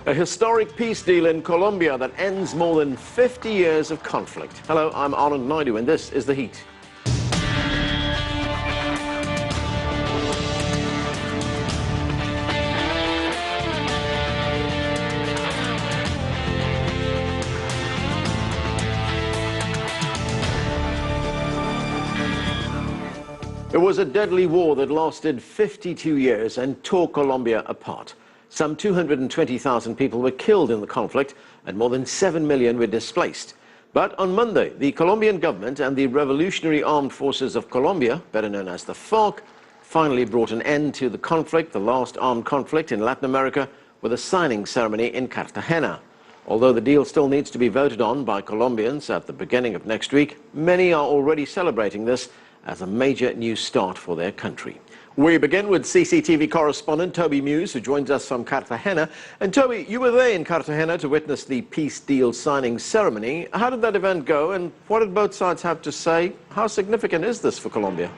A historic peace deal in Colombia that ends more than 50 years of conflict. Hello, I'm Anand Naidu, and this is The Heat. It was a deadly war that lasted 52 years and tore Colombia apart. Some 220,000 people were killed in the conflict and more than 7 million were displaced. But on Monday, the Colombian government and the Revolutionary Armed Forces of Colombia, better known as the FARC, finally brought an end to the conflict, the last armed conflict in Latin America, with a signing ceremony in Cartagena. Although the deal still needs to be voted on by Colombians at the beginning of next week, many are already celebrating this as a major new start for their country. We begin with CCTV correspondent Toby Muse, who joins us from Cartagena. And Toby, you were there in Cartagena to witness the peace deal signing ceremony. How did that event go, and what did both sides have to say? How significant is this for Colombia?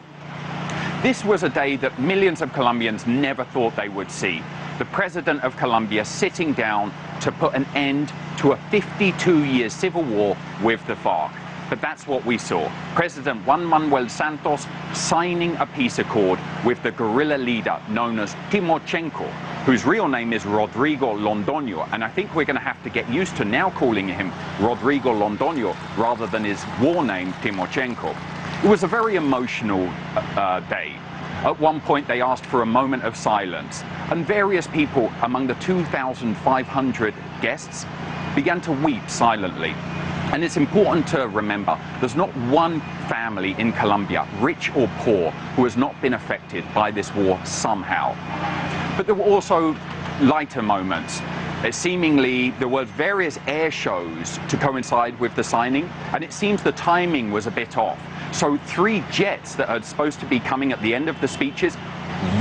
This was a day that millions of Colombians never thought they would see. The president of Colombia sitting down to put an end to a 52-year civil war with the FARC. But that's what we saw. President Juan Manuel Santos signing a peace accord with the guerrilla leader known as Timochenko, whose real name is Rodrigo Londoño. And I think we're going to have to get used to now calling him Rodrigo Londoño rather than his war name Timochenko. It was a very emotional day. At one point, they asked for a moment of silence, and various people among the 2,500 guests began to weep silently. And it's important to remember, there's not one family in Colombia, rich or poor, who has not been affected by this war somehow. But there were also lighter moments. Seemingly, there were various air shows to coincide with the signing, and it seems the timing was a bit off. So 3 jets that are supposed to be coming at the end of the speeches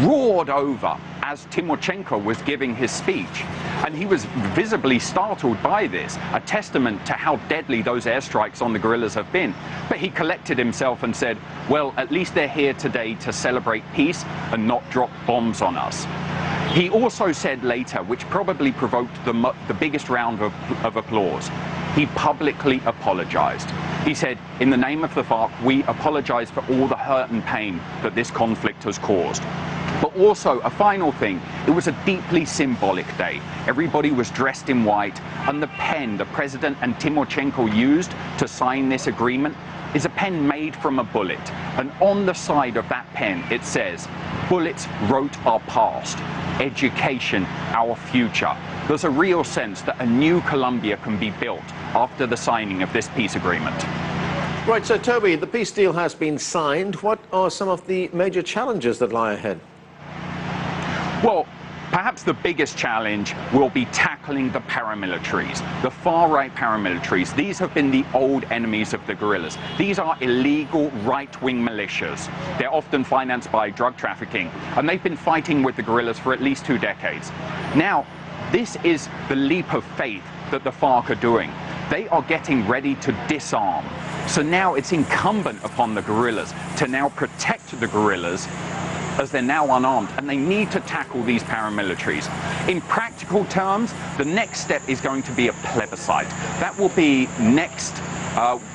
roared over as Timochenko was giving his speech. And he was visibly startled by this, a testament to how deadly those airstrikes on the guerrillas have been. But he collected himself and said, well, at least they're here today to celebrate peace and not drop bombs on us. He also said later, which probably provoked the biggest round of applause, he publicly apologized. He said, in the name of the FARC, we apologize for all the hurt and pain that this conflict has caused. But also, a final thing, it was a deeply symbolic day. Everybody was dressed in white, and the pen the president and Timochenko used to sign this agreement is a pen made from a bullet. And on the side of that pen, it says, bullets wrote our past, education, our future. There's a real sense that a new Colombia can be built after the signing of this peace agreement. Right, so Toby, the peace deal has been signed. What are some of the major challenges that lie ahead? Well, perhaps the biggest challenge will be tackling the paramilitaries, the far-right paramilitaries. These have been the old enemies of the guerrillas. These are illegal right-wing militias. They're often financed by drug trafficking, and they've been fighting with the guerrillas for at least 2 decades. Now, this is the leap of faith that the FARC are doing. They are getting ready to disarm. So now it's incumbent upon the guerrillas to now protect the guerrillas as they're now unarmed, and they need to tackle these paramilitaries. In practical terms, the next step is going to be a plebiscite. That will be next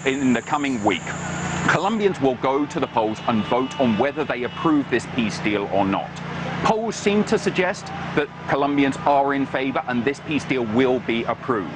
in the coming week. Colombians will go to the polls and vote on whether they approve this peace deal or not. Polls seem to suggest that Colombians are in favor and this peace deal will be approved.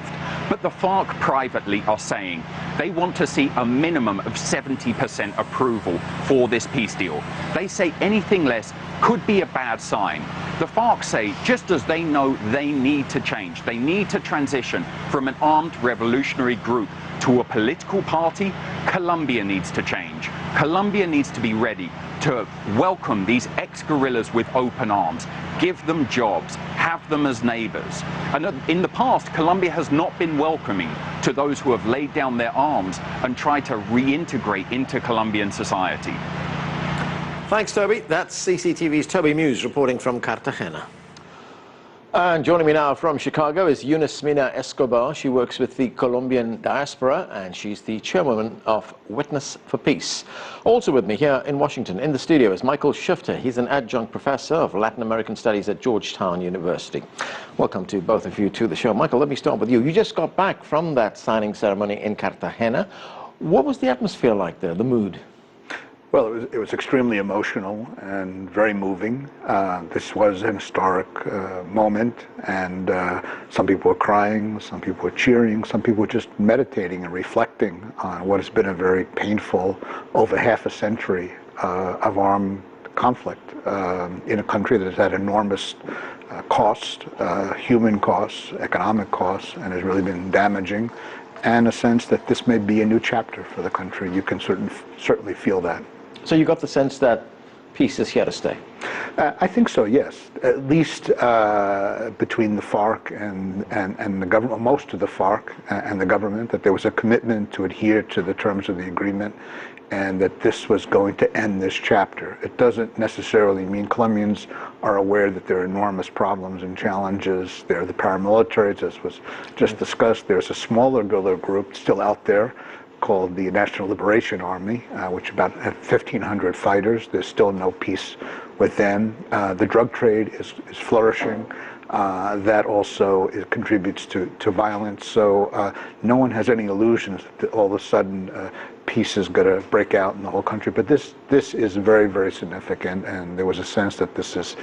But the FARC privately are saying they want to see a minimum of 70% approval for this peace deal. They say anything less could be a bad sign. The FARC say, just as they know they need to change, they need to transition from an armed revolutionary group to a political party, Colombia needs to change. Colombia needs to be ready to welcome these ex-guerrillas with open arms, give them jobs, have them as neighbors. And in the past, Colombia has not been welcoming to those who have laid down their arms and tried to reintegrate into Colombian society. Thanks, Toby. That's CCTV's Toby Muse reporting from Cartagena. And joining me now from Chicago is Eunice Mina Escobar. She works with the Colombian diaspora, and she's the chairwoman of Witness for Peace. Also with me here in Washington, in the studio, is Michael Schifter. He's an adjunct professor of Latin American Studies at Georgetown University. Welcome to both of you to the show. Michael, let me start with you. You just got back from that signing ceremony in Cartagena. What was the atmosphere like there, the mood? Well, it was extremely emotional and very moving. This was an historic moment, and some people were crying, some people were cheering, some people were just meditating and reflecting on what has been a very painful, over half a century of armed conflict in a country that has had enormous cost, human costs, economic costs, and has really been damaging, and a sense that this may be a new chapter for the country. You can certainly feel that. So you got the sense that peace is here to stay? I think so, yes. At least between the FARC and the government, most of the FARC and the government, that there was a commitment to adhere to the terms of the agreement, and that this was going to end this chapter. It doesn't necessarily mean Colombians are aware that there are enormous problems and challenges. There are the paramilitaries, as was just discussed. There's a smaller guerrilla group still out there called the National Liberation Army, which about 1,500 fighters. There's still no peace with them. The drug trade is flourishing. That also contributes to violence. So no one has any illusions that all of a sudden peace is going to break out in the whole country. But this is very, very significant, and there was a sense that this is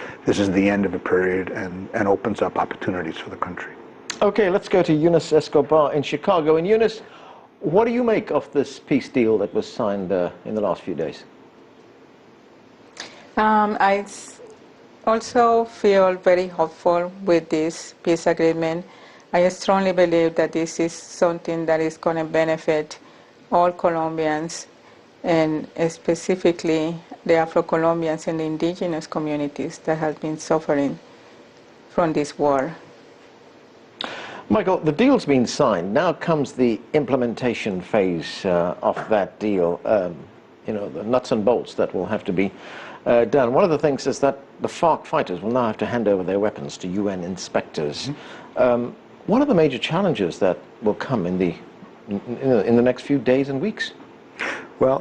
the end of a period and opens up opportunities for the country. Okay, let's go to Eunice Escobar in Chicago. And Eunice, what do you make of this peace deal that was signed in the last few days? I also feel very hopeful with this peace agreement. I strongly believe that this is something that is going to benefit all Colombians, and specifically the Afro-Colombians and the indigenous communities that have been suffering from this war. Michael, the deal's been signed. Now comes the implementation phase of that deal, you know, the nuts and bolts that will have to be done. One of the things is that the FARC fighters will now have to hand over their weapons to UN inspectors. Mm-hmm. What are the major challenges that will come in the next few days and weeks? Well,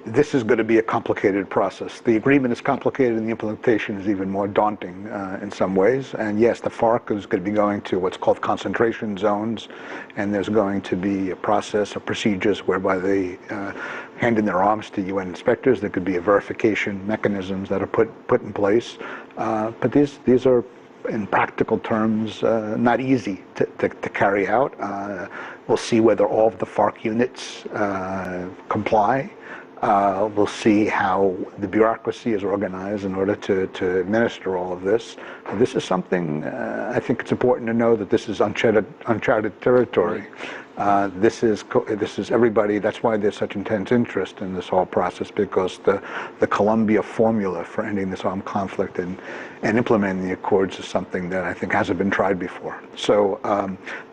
this is going to be a complicated process. The agreement is complicated, and the implementation is even more daunting in some ways. And yes, the FARC is going to be going to what's called concentration zones, and there's going to be a process of procedures whereby they hand in their arms to UN inspectors. There could be a verification mechanisms that are put in place. But these are, in practical terms, not easy to carry out. We'll see whether all of the FARC units comply. We'll see how the bureaucracy is organized in order to administer all of this. This is something, I think it's important to know that this is uncharted territory. This is everybody. That's why there's such intense interest in this whole process, because the Colombia formula for ending this armed conflict and implementing the accords is something that I think hasn't been tried before. So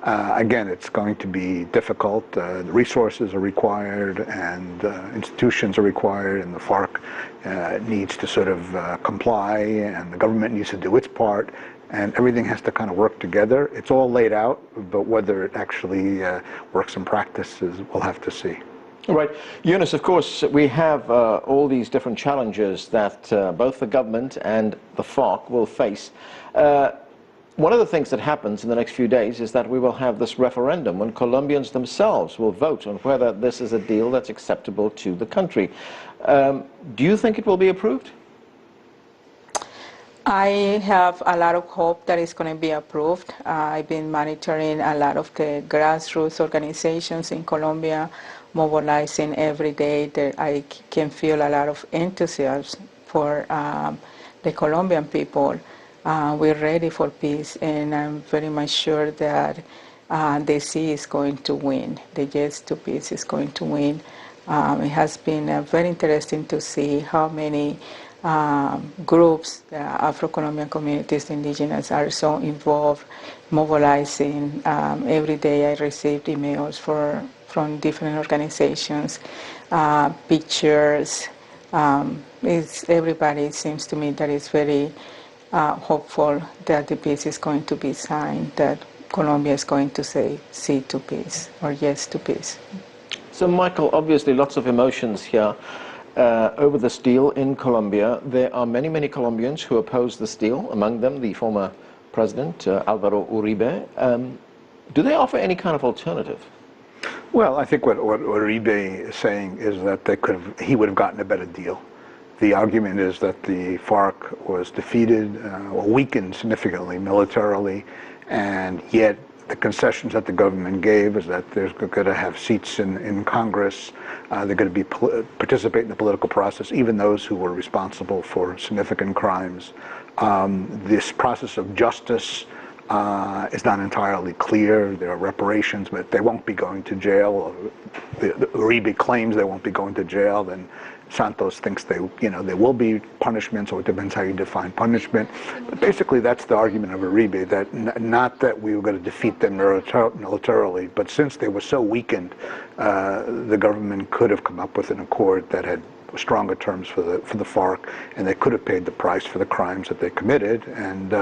again, it's going to be difficult. The resources are required, and institutions are required, and the FARC needs to sort of comply, and the government needs to do its part. And everything has to kind of work together. It's all laid out, but whether it actually works in practice we'll have to see. All right. Eunice, of course, we have all these different challenges that both the government and the FARC will face. One of the things that happens in the next few days is that we will have this referendum when Colombians themselves will vote on whether this is a deal that's acceptable to the country. Do you think it will be approved? I have a lot of hope that it's going to be approved. I've been monitoring a lot of the grassroots organizations in Colombia, mobilizing every day. I can feel a lot of enthusiasm for the Colombian people. We're ready for peace, and I'm very much sure that the C is going to win. The yes to peace is going to win. It has been very interesting to see how many groups, the Afro-Colombian communities, the indigenous, are so involved, mobilizing. Every day I received emails from different organizations, pictures. Everybody seems to me that is very hopeful that the peace is going to be signed, that Colombia is going to say sí to peace or yes to peace. So, Michael, obviously lots of emotions here over this deal in Colombia. There are many, many Colombians who oppose this deal, among them the former president, Álvaro Uribe. Do they offer any kind of alternative? Well, I think what Uribe is saying is that he would have gotten a better deal. The argument is that the FARC was defeated or weakened significantly militarily, and yet the concessions that the government gave is that they're going to have seats in Congress, they're going to participate in the political process, even those who were responsible for significant crimes. This process of justice is not entirely clear. There are reparations, but they won't be going to jail. Uribe claims they won't be going to jail, then Santos thinks there will be punishment, so it depends how you define punishment. But basically, that's the argument of Uribe, that not that we were going to defeat them militarily, but since they were so weakened, the government could have come up with an accord that had stronger terms for the FARC, and they could have paid the price for the crimes that they committed. And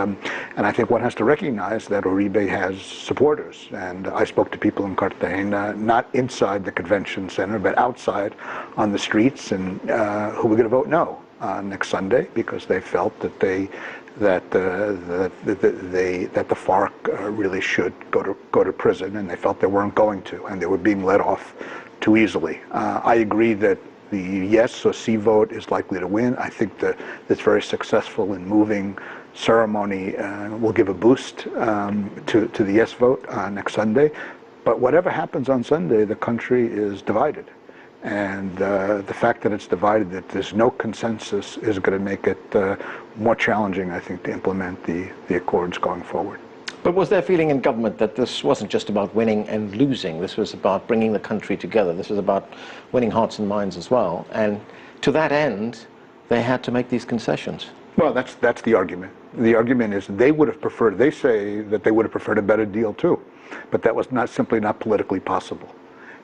I think one has to recognize that Uribe has supporters. And I spoke to people in Cartagena, not inside the convention center, but outside on the streets, and who were going to vote no next Sunday because they felt that the FARC really should go to prison, and they felt they weren't going to, and they were being let off too easily. I agree that the yes or sí vote is likely to win. I think that it's very successful in moving ceremony will give a boost to the yes vote next Sunday. But whatever happens on Sunday, the country is divided. And the fact that it's divided, that there's no consensus, is going to make it more challenging, I think, to implement the accords going forward. But was there a feeling in government that this wasn't just about winning and losing? This was about bringing the country together. This was about winning hearts and minds as well. And to that end, they had to make these concessions. Well, that's the argument. The argument is they would have preferred, they say that they would have preferred a better deal too. But that was simply not politically possible.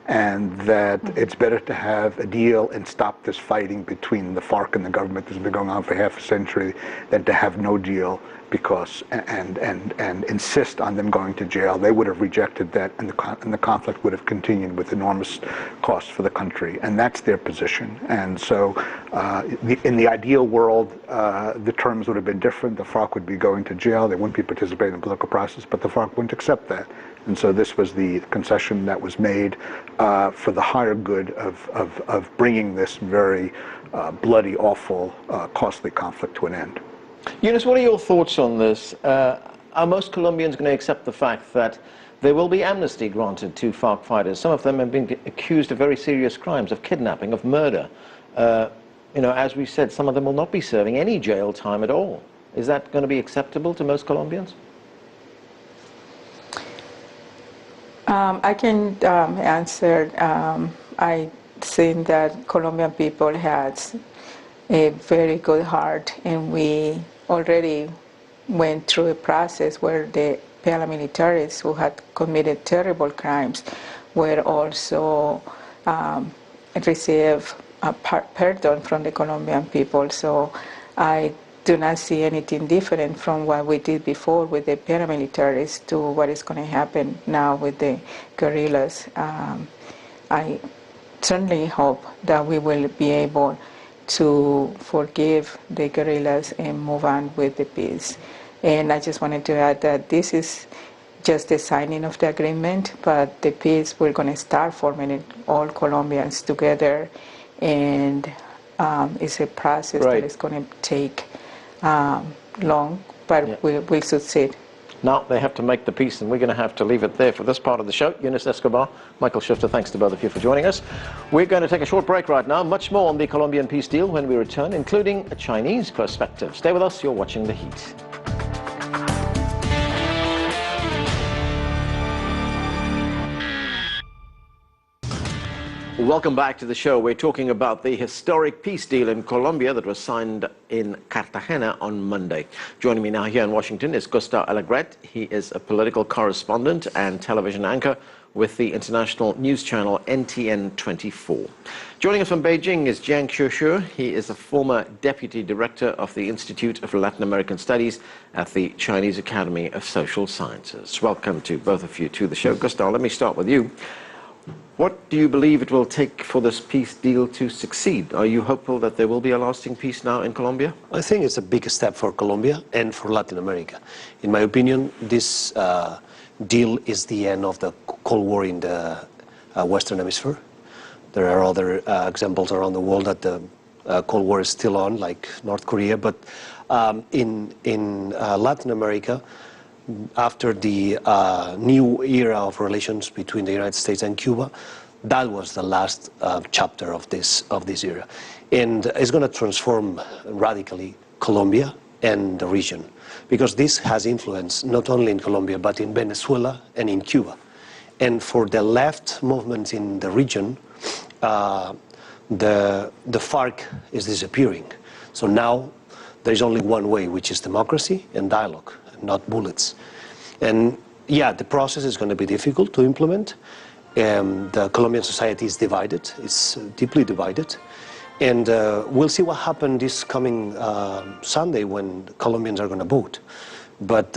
And that it's better to have a deal and stop this fighting between the FARC and the government that's been going on for half a century than to have no deal because and insist on them going to jail. They would have rejected that, and the conflict would have continued with enormous costs for the country. And that's their position. And so in the ideal world, the terms would have been different. The FARC would be going to jail. They wouldn't be participating in the political process, but the FARC wouldn't accept that. And so this was the concession that was made for the higher good of bringing this very bloody, awful, costly conflict to an end. Eunice, what are your thoughts on this? Are most Colombians going to accept the fact that there will be amnesty granted to FARC fighters? Some of them have been accused of very serious crimes, of kidnapping, of murder. As we said, some of them will not be serving any jail time at all. Is that going to be acceptable to most Colombians? I can answer. I think that Colombian people has a very good heart, and we already went through a process where the paramilitaries who had committed terrible crimes were also receive a pardon from the Colombian people. So I do not see anything different from what we did before with the paramilitaries to what is going to happen now with the guerrillas. I certainly hope that we will be able to forgive the guerrillas and move on with the peace. And I just wanted to add that this is just the signing of the agreement, but the peace, we're going to start forming all Colombians together, and it's a process that is going to take long, but we'll succeed. Now they have to make the peace, and we're going to have to leave it there for this part of the show. Eunice Escobar, Michael Shifter, thanks to both of you for joining us. We're going to take a short break right now. Much more on the Colombian peace deal when we return, including a Chinese perspective. Stay with us. You're watching The Heat. Welcome back to the show. We're talking about the historic peace deal in Colombia that was signed in Cartagena on Monday. Joining me now here in Washington is Gustavo Alegret. He is a political correspondent and television anchor with the international news channel NTN24. Joining us from Beijing is Jiang Xuexue. He is a former deputy director of the Institute of Latin American Studies at the Chinese Academy of Social Sciences. Welcome to both of you to the show. Gustav, let me start with you. What do you believe it will take for this peace deal to succeed? Are you hopeful that there will be a lasting peace now in Colombia? I think it's a big step for Colombia and for Latin America. In my opinion, this deal is the end of the Cold War in the Western Hemisphere. There are other examples around the world that the Cold War is still on, like North Korea. But in Latin America, after the new era of relations between the United States and Cuba, that was the last chapter of this era. And it's going to transform radically Colombia and the region, because this has influence not only in Colombia, but in Venezuela and in Cuba. And for the left movements in the region, the FARC is disappearing. So now there is only one way, which is democracy and dialogue, not bullets. And yeah, the process is going to be difficult to implement. The Colombian society is divided, it's deeply divided. And we'll see what happens this coming Sunday when Colombians are going to vote. But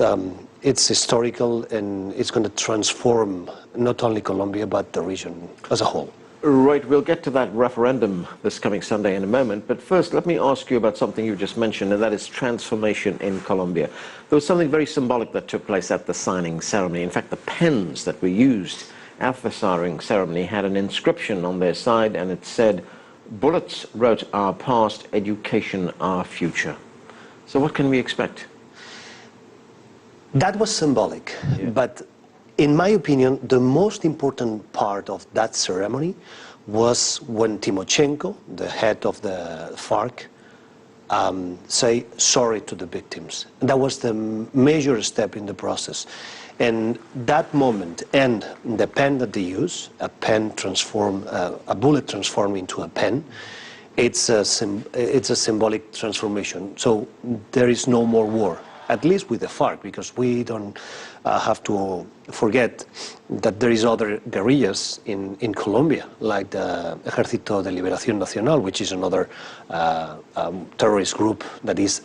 it's historical, and it's going to transform not only Colombia, but the region as a whole. Right, we'll get to that referendum this coming Sunday in a moment, but first let me ask you about something you just mentioned, and that is transformation in Colombia. There was something very symbolic that took place at the signing ceremony. In fact, the pens that were used at the signing ceremony had an inscription on their side, and it said, "Bullets wrote our past, education our future." So what can we expect? That was symbolic, but in my opinion, the most important part of that ceremony was when Timochenko, the head of the FARC, say sorry to the victims. That was the major step in the process. And that moment, and the pen that they use, a bullet transformed into a pen, it's a symbolic transformation. So there is no more war, at least with the FARC, because we don't have to forget that there is other guerrillas in Colombia, like the Ejército de Liberación Nacional, which is another terrorist group that is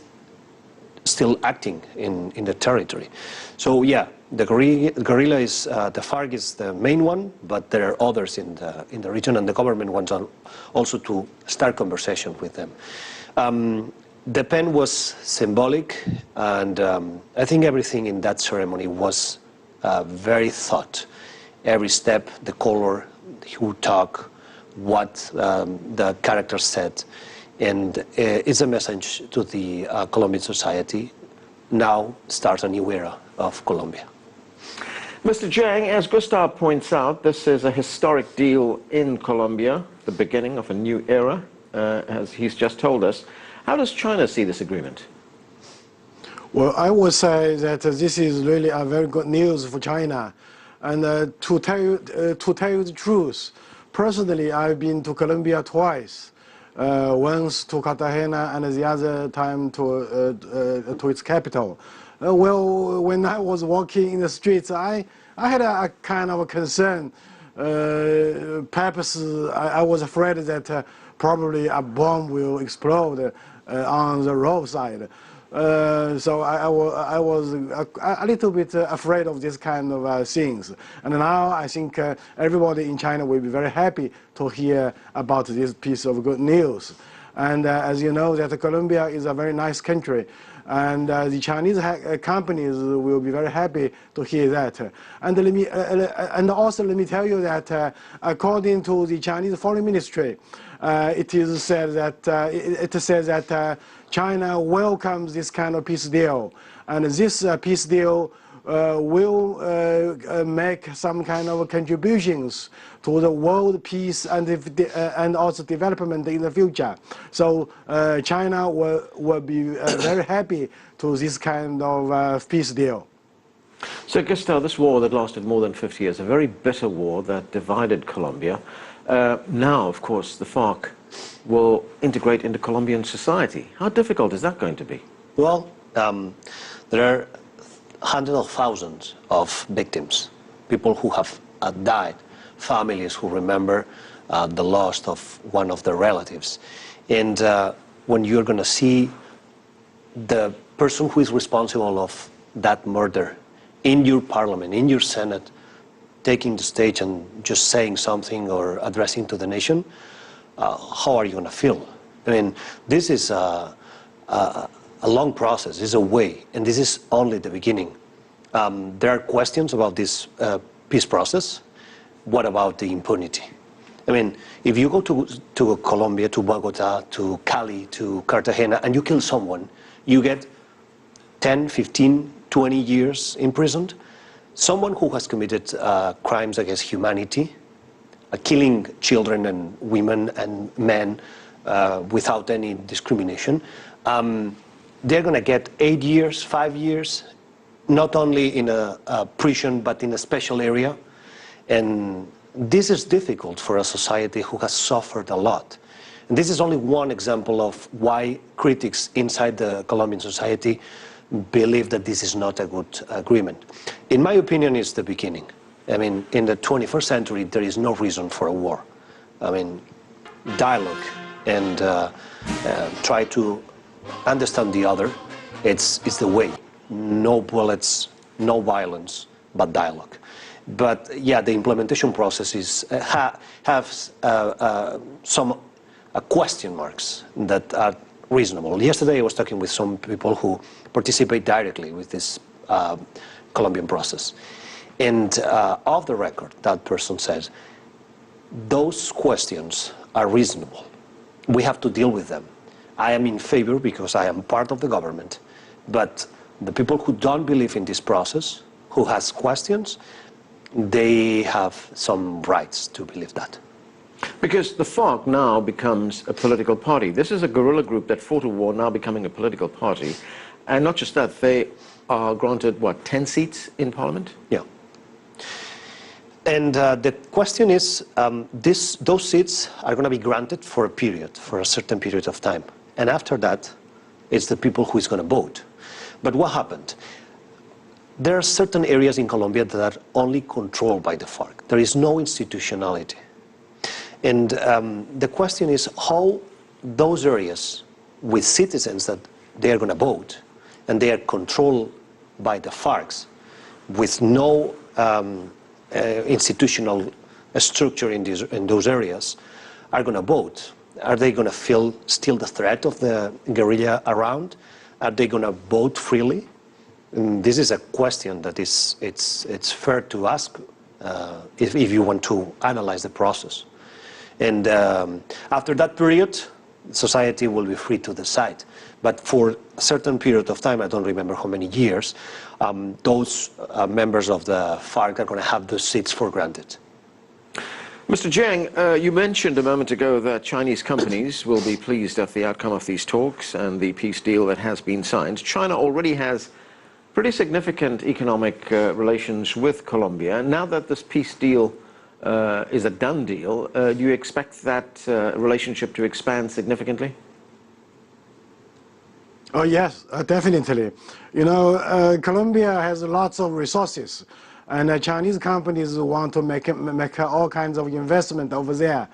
still acting in the territory. So yeah, the guerrilla is, the FARC is the main one, but there are others in the region, and the government wants also to start conversation with them. The pen was symbolic, and I think everything in that ceremony was very thought. Every step, the color, who talked, what the character said, and it's a message to the Colombian society. Now starts a new era of Colombia. Mr. Jiang, as Gustav points out, this is a historic deal in Colombia, the beginning of a new era, as he's just told us. How does China see this agreement? Well, I would say that this is really a very good news for China. And to tell you the truth, personally, I've been to Colombia twice. Once to Cartagena and the other time to its capital. Well, when I was walking in the streets, I had a kind of a concern. Perhaps I was afraid that probably a bomb will explode on the roadside. So I was a little bit afraid of this kind of things. And now I think everybody in China will be very happy to hear about this piece of good news. And as you know, that Colombia is a very nice country. And the Chinese companies will be very happy to hear that. And also let me tell you that according to the Chinese Foreign Ministry, it is said that China welcomes this kind of peace deal, and this peace deal will make some kind of contributions to the world peace and also development in the future. So China will be very happy to this kind of peace deal. So Gustav, this war that lasted more than 50 years, a very bitter war that divided Colombia. Now, of course, the FARC will integrate into Colombian society. How difficult is that going to be? Well, there are hundreds of thousands of victims, people who have died, families who remember the loss of one of their relatives. And when you're going to see the person who is responsible of that murder in your parliament, in your Senate, taking the stage and just saying something or addressing to the nation, how are you going to feel? I mean, this is a long process, it's a way, and this is only the beginning. There are questions about this peace process. What about the impunity? I mean, if you go to Colombia, to Bogota, to Cali, to Cartagena, and you kill someone, you get 10, 15, 20 years imprisoned. Someone who has committed crimes against humanity, killing children and women and men without any discrimination, they're going to get 8 years, 5 years, not only in a prison, but in a special area. And this is difficult for a society who has suffered a lot. And this is only one example of why critics inside the Colombian society believe that this is not a good agreement. In my opinion, it's the beginning. I mean, in the 21st century, there is no reason for a war. I mean, dialogue and try to understand the other, it's the way. No bullets, no violence, but dialogue. But yeah, the implementation process is, has some question marks that are reasonable. Yesterday I was talking with some people who participate directly with this Colombian process. And off the record, that person says, those questions are reasonable. We have to deal with them. I am in favor because I am part of the government, but the people who don't believe in this process, who has questions, they have some rights to believe that. Because the FARC now becomes a political party. This is a guerrilla group that fought a war, now becoming a political party. And not just that, they are granted, what, 10 seats in parliament? Yeah. And the question is, those seats are going to be granted for a period, for a certain period of time. And after that, it's the people who is going to vote. But what happened? There are certain areas in Colombia that are only controlled by the FARC. There is no institutionality. And the question is how those areas with citizens that they are going to vote and they are controlled by the FARC with no institutional structure in those areas are going to vote. Are they going to feel still the threat of the guerrilla around? Are they going to vote freely? And this is a question that it's fair to ask if you want to analyze the process. And after that period, society will be free to decide. But for a certain period of time, I don't remember how many years, those members of the FARC are going to have those seats for granted. Mr. Jiang, you mentioned a moment ago that Chinese companies will be pleased at the outcome of these talks and the peace deal that has been signed. China already has pretty significant economic relations with Colombia. Now that this peace deal is a done deal, do you expect that relationship to expand significantly? Oh yes, definitely. You know, Colombia has lots of resources, and Chinese companies want to make all kinds of investment over there.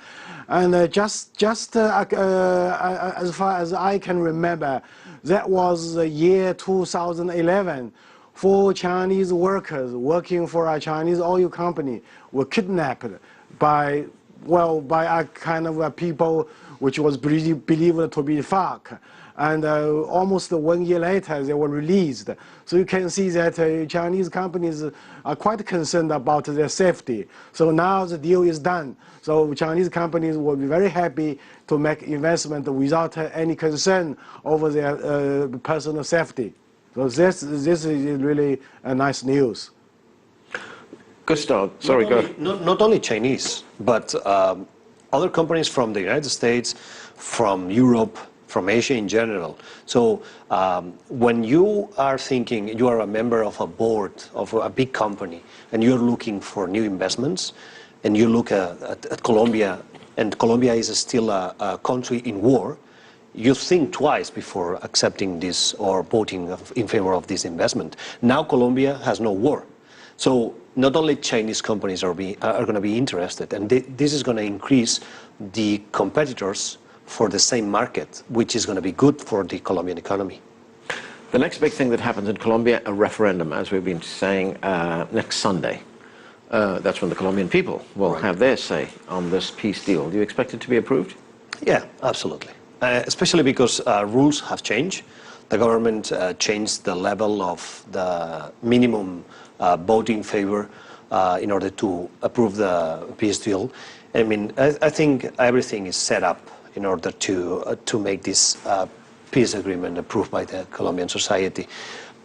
And just as far as I can remember, that was the year 2011. 4 Chinese workers working for a Chinese oil company were kidnapped by a kind of a people which was believed to be FARC. And almost 1 year later, they were released. So you can see that Chinese companies are quite concerned about their safety. So now the deal is done. So Chinese companies will be very happy to make investment without any concern over their personal safety. So this is really a nice news. Gustav, sorry, go ahead. Not only Chinese, but other companies from the United States, from Europe, from Asia in general. So when you are thinking, you are a member of a board of a big company, and you're looking for new investments, and you look at Colombia, and Colombia is still a country in war, you think twice before accepting this or voting in favor of this investment. Now Colombia has no war. So not only Chinese companies are going to be interested, and this is going to increase the competitors for the same market, which is going to be good for the Colombian economy. The next big thing that happens in Colombia, a referendum, as we've been saying, next Sunday. That's when the Colombian people will have their say on this peace deal. Do you expect it to be approved? Yeah, absolutely. Especially because rules have changed. The government changed the level of the minimum vote in favor in order to approve the peace deal. I mean, I think everything is set up in order to make this peace agreement approved by the Colombian society.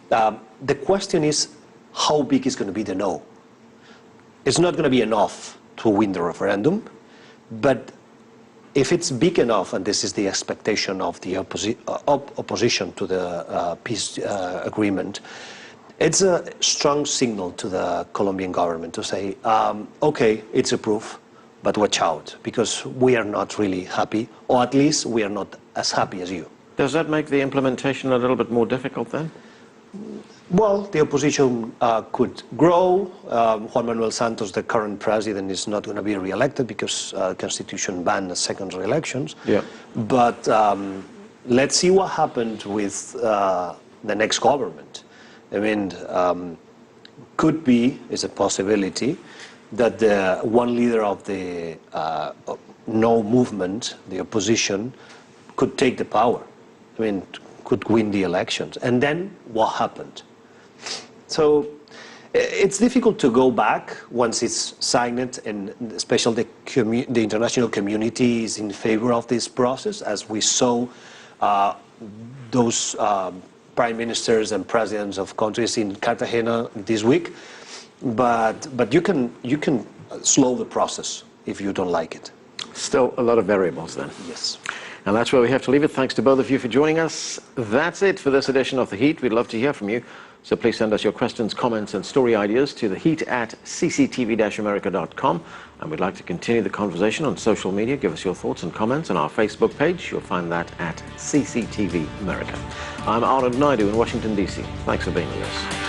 The question is, how big is going to be the no? It's not going to be enough to win the referendum, but if it's big enough, and this is the expectation of the opposition to the peace agreement, it's a strong signal to the Colombian government to say, okay, it's approved, but watch out, because we are not really happy, or at least we are not as happy as you. Does that make the implementation a little bit more difficult then? Well, the opposition could grow. Juan Manuel Santos, the current president, is not going to be re-elected because the Constitution banned second re-elections. Yeah. But let's see what happens with the next government. I mean, could be, is a possibility, that the one leader of the no movement, the opposition, could take the power. I mean, could win the elections. And then what happened? So it's difficult to go back once it's signed, and especially the international community is in favor of this process, as we saw those prime ministers and presidents of countries in Cartagena this week. But you can slow the process if you don't like it. Still a lot of variables then. Yes. And that's where we have to leave it. Thanks to both of you for joining us. That's it for this edition of The Heat. We'd love to hear from you. So please send us your questions, comments, and story ideas to theheat@cctv-america.com. And we'd like to continue the conversation on social media. Give us your thoughts and comments on our Facebook page. You'll find that at CCTV America. I'm Arnold Naidu in Washington, D.C. Thanks for being with us.